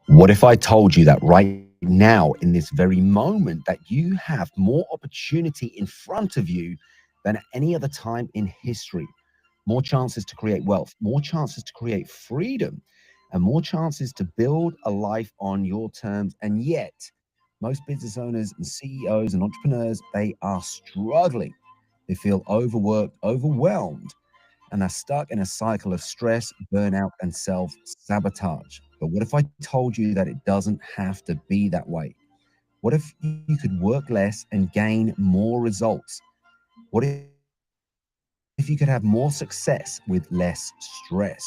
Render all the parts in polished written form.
What if I told you that right now, in this very moment, that you have more opportunity in front of you than at any other time in history? More chances to create wealth, more chances to create freedom, and more chances to build a life on your terms. And yet, most business owners and CEOs and entrepreneurs, they are struggling. They feel overworked, overwhelmed, and are stuck in a cycle of stress, burnout, and self sabotage. But what if I told you that it doesn't have to be that way? What if you could work less and gain more results? What if you could have more success with less stress?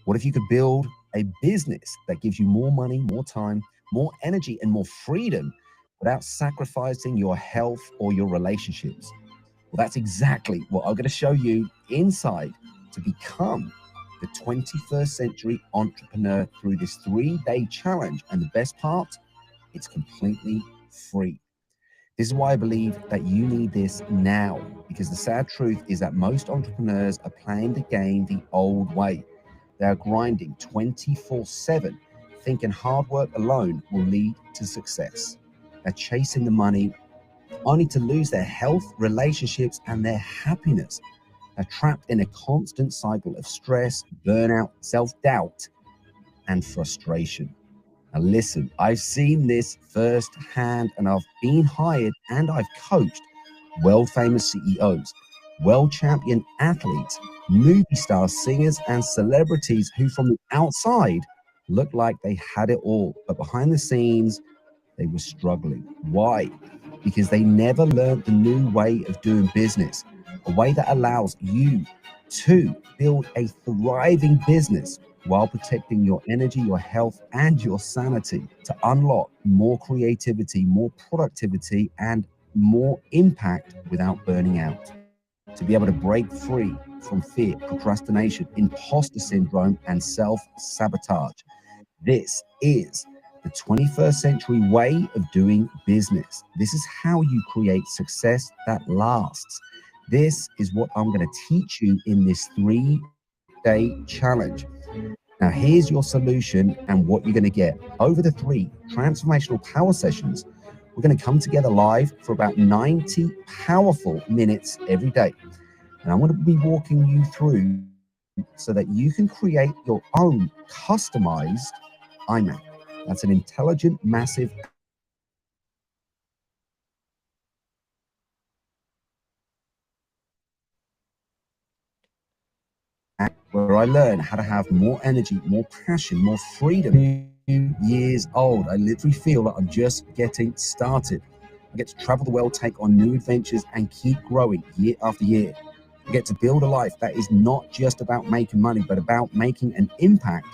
What if you could build a business that gives you more money, more time, more energy, and more freedom without sacrificing your health or your relationships? Well, that's exactly what I'm going to show you inside to become the 21st century entrepreneur through this 3-day challenge. And the best part, it's completely free. This is why I believe that you need this now, because the sad truth is that most entrepreneurs are playing the game the old way. They are grinding 24/7, thinking hard work alone will lead to success. They're chasing the money only to lose their health, relationships, and their happiness. They're trapped in a constant cycle of stress, burnout, self doubt, and frustration. Now, listen, I've seen this firsthand, and I've been hired and I've coached world famous CEOs, world champion athletes, movie stars, singers, and celebrities who, from the outside, looked like they had it all, but behind the scenes, they were struggling. Why? Because they never learned the new way of doing business, a way that allows you to build a thriving business while protecting your energy, your health, and your sanity to unlock more creativity, more productivity, and more impact without burning out. To be able to break free from fear, procrastination, imposter syndrome, and self sabotage. This is the 21st century way of doing business. This is how you create success that lasts. This is what I'm going to teach you in this 3-day challenge. Now, here's your solution and what you're going to get. Over the 3 transformational power sessions, we're going to come together live for about 90 powerful minutes every day. And I'm going to be walking you through so that you can create your own customized iMac. That's an intelligent, massive, and powerful Mac that will allow you to create success instantly. Mac, where I learned how to have more energy, more passion, more freedom. 2 years old. I literally feel like I'm just getting started. I get to travel the world, take on new adventures, and keep growing year after year. I get to build a life that is not just about making money, but about making an impact.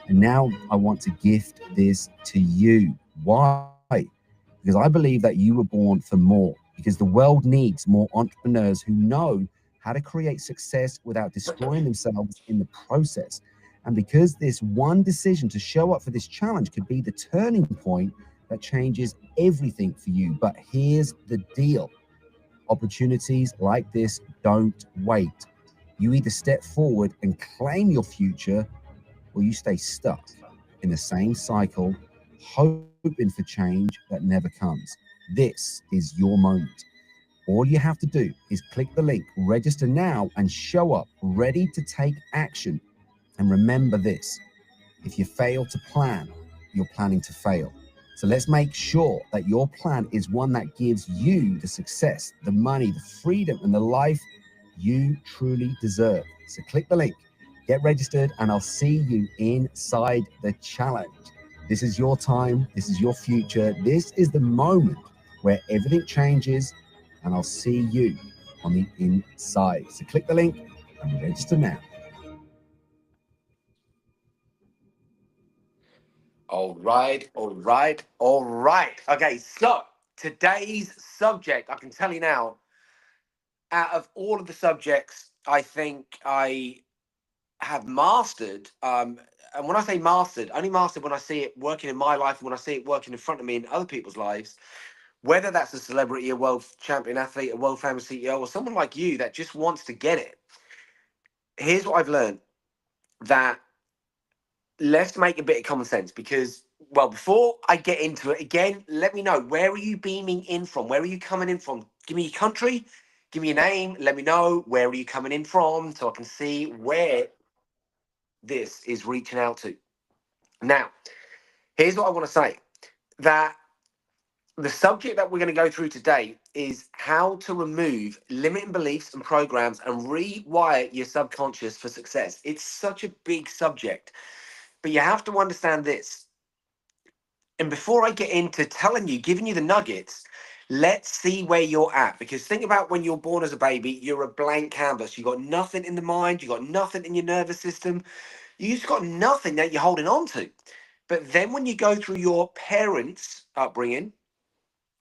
And now I want to gift this to you. Why? Because I believe that you were born for more, because the world needs more entrepreneurs who know how to create success without destroying themselves in the process. And because this one decision to show up for this challenge could be the turning point that changes everything for you. But here's the deal: opportunities like this don't wait. You either step forward and claim your future, or you stay stuck in the same cycle, hoping for change that never comes. This is your moment. All you have to do is click the link, register now, and show up ready to take action. And remember this: if you fail to plan, you're planning to fail. So let's make sure that your plan is one that gives you the success, the money, the freedom, and the life you truly deserve. So click the link, get registered, and I'll see you inside the challenge. This is your time. This is your future. This is the moment where everything changes, and I'll see you on the inside. So click the link and register now. All right, all right, all right. Okay, so today's subject, I can tell you now, out of all of the subjects, I think I have mastered. And when I say mastered, only mastered when I see it working in my life and when I see it working in front of me in other people's lives. Whether that's a celebrity, a world champion athlete, a world famous CEO, or someone like you that just wants to get it. Here's what I've learned: that let's make a bit of common sense, because Well, before I get into it again, let me know, where are you beaming in from? Where are you coming in from? Give me your country, give me your name, let me know where are you coming in from so I can see where this is reaching out to. Now, here's what I want to say, that the subject that we're going to go through today is how to remove limiting beliefs and programs and rewire your subconscious for success. It's such a big subject, but you have to understand this. And before I get into telling you, giving you the nuggets, let's see where you're at. Because think about when you're born as a baby, you're a blank canvas. You got nothing in the mind, you got nothing in your nervous system, you just got nothing that you're holding on to. But then when you go through your parents' upbringing,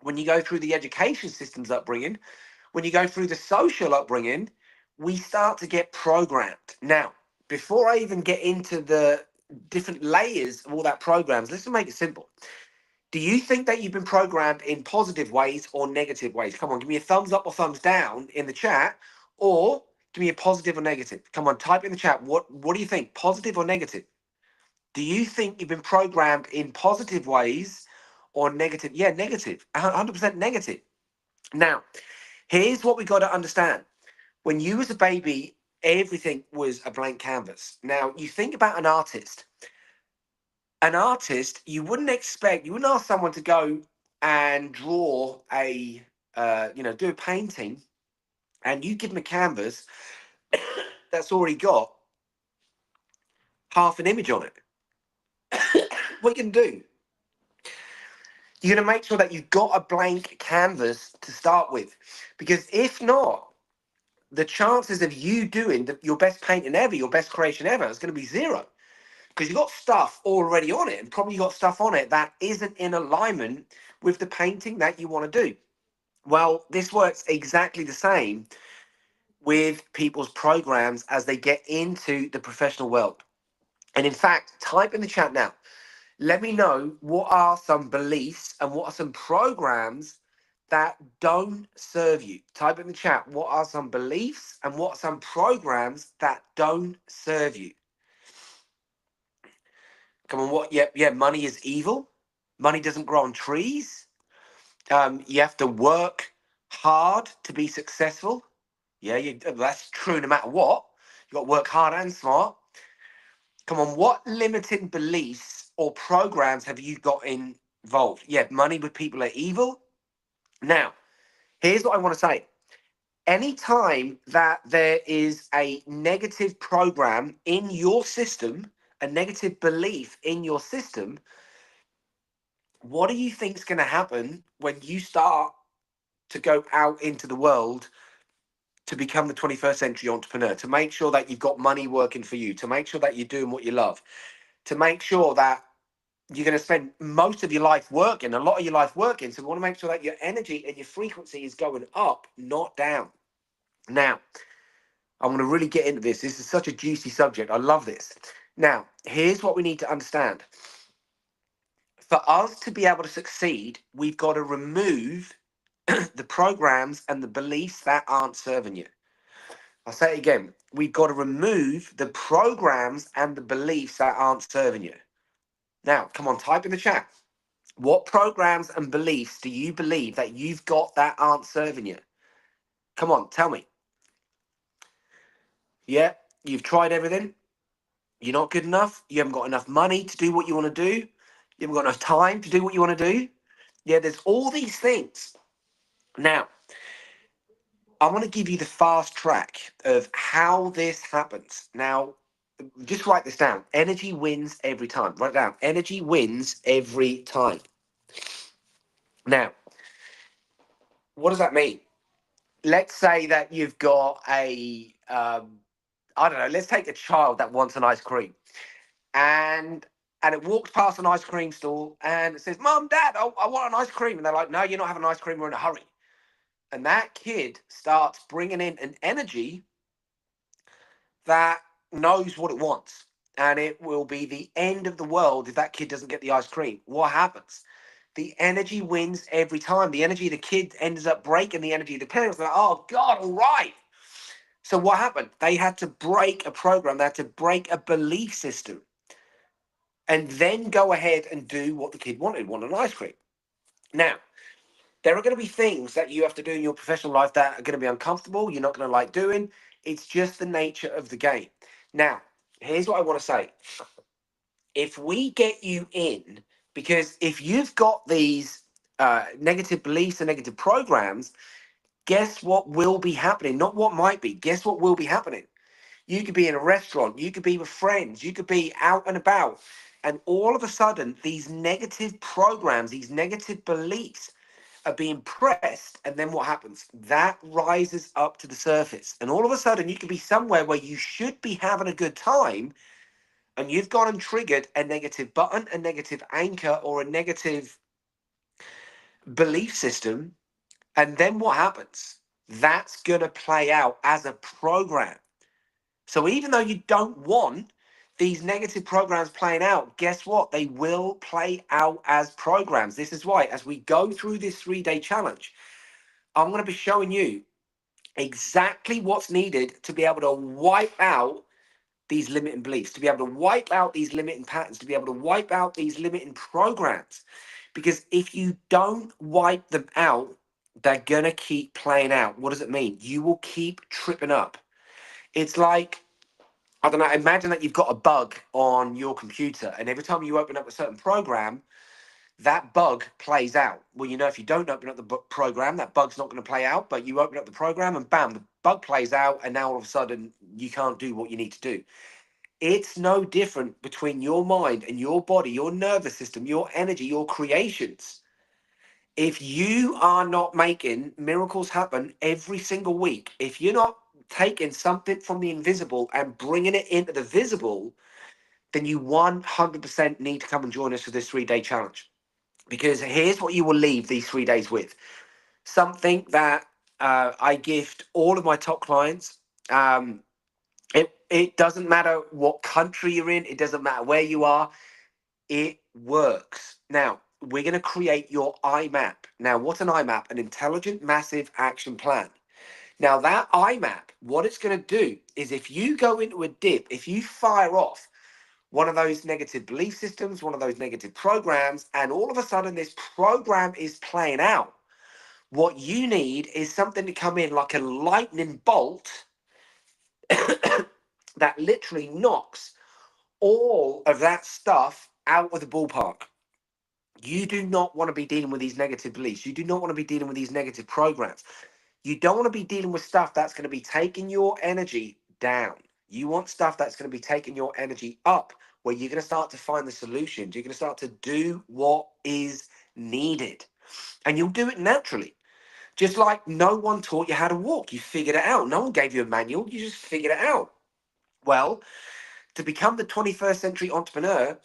when you go through the education system's upbringing, when you go through the social upbringing, we start to get programmed. Now, before I even get into the different layers of all that programs, let's make it simple. Do you think that you've been programmed in positive ways or negative ways? Come on, give me a thumbs up or thumbs down in the chat, or give me a positive or negative. Come on, type in the chat. What do you think? Positive or negative? Do you think you've been programmed in positive ways or negative? Yeah, negative. 100% negative. Now, here's what we got to understand. When you was a baby, everything was a blank canvas. Now, you think about an artist. An artist, you wouldn't ask someone to go and draw do a painting, and you give them a canvas that's already got half an image on it. What you can do? You're going to make sure that you've got a blank canvas to start with, because if not, the chances of you doing your best painting ever, your best creation ever, is going to be zero, because you've got stuff already on it, and probably got stuff on it that isn't in alignment with the painting that you want to do. Well, this works exactly the same with people's programs as they get into the professional world. And in fact, type in the chat now. Let me know, what are some beliefs and what are some programs that don't serve you? Type in the chat, what are some beliefs and what are some programs that don't serve you? Come on, what? Yeah, money is evil. Money doesn't grow on trees. You have to work hard to be successful. Yeah, that's true no matter what. You got to work hard and smart. Come on, what limiting beliefs or programs have you got involved? Yeah, money with people are evil. Now, here's what I want to say. Anytime that there is a negative program in your system, a negative belief in your system, what do you think is going to happen when you start to go out into the world to become the 21st century entrepreneur, to make sure that you've got money working for you, to make sure that you're doing what you love, to make sure that you're going to spend most of your life working, a lot of your life working. So we want to make sure that your energy and your frequency is going up, not down. Now, I want to really get into this. This is such a juicy subject. I love this. Now, here's what we need to understand. For us to be able to succeed, we've got to remove the programs and the beliefs that aren't serving you. I'll say it again. We've got to remove the programs and the beliefs that aren't serving you. Now, come on, type in the chat. What programs and beliefs do you believe that you've got that aren't serving you? Come on, tell me. Yeah, you've tried everything. You're not good enough. You haven't got enough money to do what you want to do. You haven't got enough time to do what you want to do. Yeah, there's all these things. Now, I want to give you the fast track of how this happens. Now, just write this down. Energy wins every time. Write it down. Energy wins every time. Now, what does that mean? Let's say that you've got I don't know, let's take a child that wants an ice cream, and it walks past an ice cream stall and it says, Mom, Dad, I want an ice cream. And they're like, no, you're not having an ice cream, we're in a hurry. And that kid starts bringing in an energy that knows what it wants. And it will be the end of the world if that kid doesn't get the ice cream. What happens? The energy wins every time. The energy of the kid ends up breaking the energy of the parents. They're like, oh, God, all right. So what happened? They had to break a program. They had to break a belief system. and then go ahead and do what the kid wanted an ice cream. Now, there are going to be things that you have to do in your professional life that are going to be uncomfortable, you're not going to like doing. It's just the nature of the game. Now, here's what I want to say. If we get you in, because if you've got these negative beliefs and negative programs, guess what will be happening? Not what might be. Guess what will be happening? You could be in a restaurant, you could be with friends, you could be out and about. And all of a sudden, these negative programs, these negative beliefs are being pressed. And then what happens? That rises up to the surface. And all of a sudden, you could be somewhere where you should be having a good time. And you've gone and triggered a negative button, a negative anchor, or a negative belief system. And then what happens? That's going to play out as a program. So even though you don't want these negative programs playing out, guess what? They will play out as programs. This is why, as we go through this 3-day challenge, I'm going to be showing you exactly what's needed to be able to wipe out these limiting beliefs, to be able to wipe out these limiting patterns, to be able to wipe out these limiting programs. Because if you don't wipe them out, they're going to keep playing out. What does it mean? You will keep tripping up. It's like, I don't know, imagine that you've got a bug on your computer, and every time you open up a certain program, that bug plays out. Well, you know, if you don't open up the program, that bug's not going to play out, but you open up the program and bam, the bug plays out, and now all of a sudden you can't do what you need to do. It's no different between your mind and your body, your nervous system, your energy, your creations. If you are not making miracles happen every single week, if you're not taking something from the invisible and bringing it into the visible, then you 100% need to come and join us for this 3-day challenge. Because here's what you will leave these 3 days with. Something that I gift all of my top clients. It doesn't matter what country you're in. It doesn't matter where you are. It works. Now, we're going to create your IMAP. Now, what's an IMAP? An intelligent massive action plan. Now, that IMAP, what it's going to do is if you go into a dip, if you fire off one of those negative belief systems, one of those negative programs, and all of a sudden this program is playing out, what you need is something to come in like a lightning bolt that literally knocks all of that stuff out of the ballpark. You do not want to be dealing with these negative beliefs. You do not want to be dealing with these negative programs. You don't want to be dealing with stuff that's going to be taking your energy down. You want stuff that's going to be taking your energy up, where you're going to start to find the solutions. You're going to start to do what is needed. And you'll do it naturally. Just like no one taught you how to walk. You figured it out. No one gave you a manual. You just figured it out. Well, to become the 21st century entrepreneur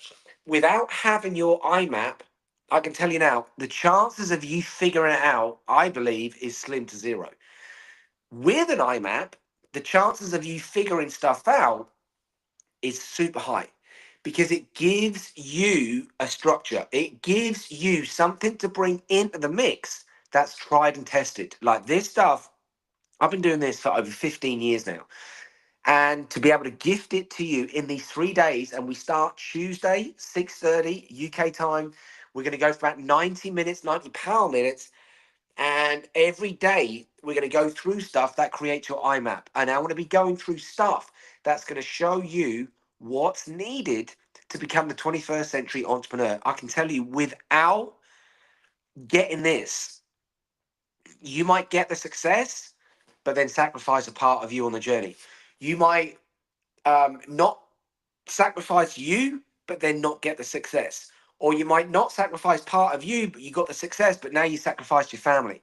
without having your IMAP, I can tell you now, the chances of you figuring it out, I believe, is slim to zero. With an IMAP, the chances of you figuring stuff out is super high because it gives you a structure. It gives you something to bring into the mix that's tried and tested. Like this stuff, I've been doing this for over 15 years now. And to be able to gift it to you in these 3 days, and we start Tuesday, 6:30 UK time. We're going to go for about 90 minutes, 90 power minutes. And every day we're going to go through stuff that creates your IMAP. And I want to be going through stuff that's going to show you what's needed to become the 21st century entrepreneur. I can tell you without getting this, you might get the success, but then sacrifice a part of you on the journey. You might not sacrifice you, but then not get the success. Or you might not sacrifice part of you, but you got the success, but now you sacrificed your family.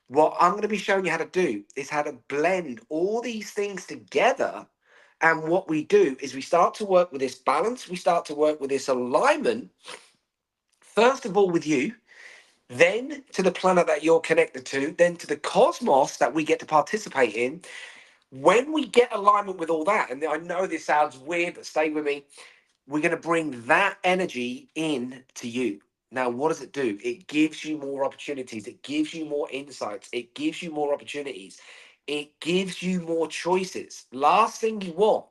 What I'm going to be showing you how to do is how to blend all these things together. And what we do is we start to work with this balance. We start to work with this alignment, first of all, with you, then to the planet that you're connected to, then to the cosmos that we get to participate in. When we get alignment with all that, and I know this sounds weird, but stay with me, we're going to bring that energy in to you. Now, what does it do? It gives you more opportunities. It gives you more insights. It gives you more opportunities. It gives you more choices. Last thing you want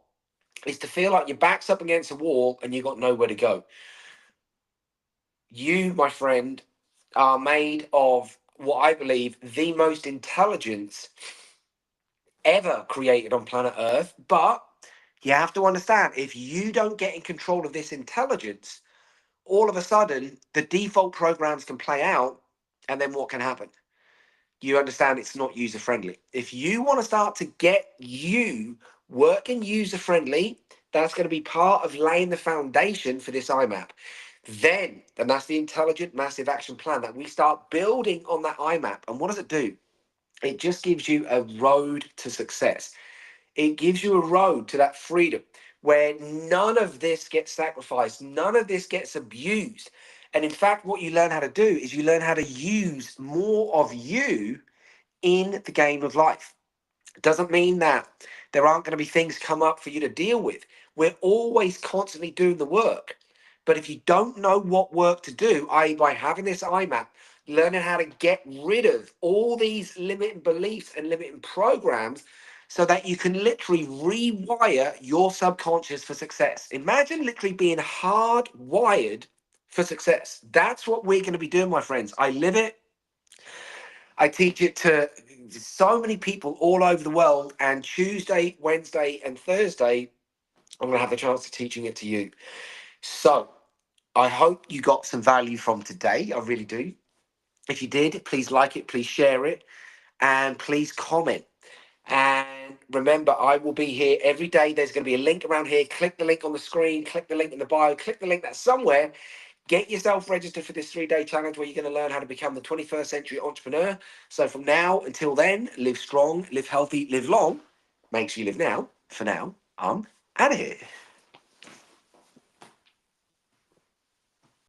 is to feel like your back's up against a wall and you've got nowhere to go. You, my friend, are made of what I believe the most intelligence ever created on planet Earth. But you have to understand, if you don't get in control of this intelligence, all of a sudden the default programs can play out, and then what can happen? You understand it's not user friendly. If you want to start to get you working user friendly, that's going to be part of laying the foundation for this IMAP. Then, and that's the intelligent massive action plan, that we start building on that IMAP. And what does it do? It just gives you a road to success. It gives you a road to that freedom where none of this gets sacrificed, none of this gets abused. And in fact, what you learn how to do is you learn how to use more of you in the game of life. It doesn't mean that there aren't going to be things come up for you to deal with. We're always constantly doing the work. But if you don't know what work to do, i.e., by having this IMAP, learning how to get rid of all these limiting beliefs and limiting programs so that you can literally rewire your subconscious for success. Imagine literally being hardwired for success. That's what we're going to be doing, my friends. I live it. I teach it to so many people all over the world. And Tuesday, Wednesday, and Thursday, I'm going to have the chance of teaching it to you. So I hope you got some value from today. I really do. If you did, please like it, please share it, and please comment. And remember, I will be here every day. There's going to be a link around here. Click the link on the screen, click the link in the bio, click the link that's somewhere. Get yourself registered for this 3-day challenge where you're going to learn how to become the 21st century entrepreneur. So from now until then, live strong, live healthy, live long. Make sure you live now. For now, I'm out of here.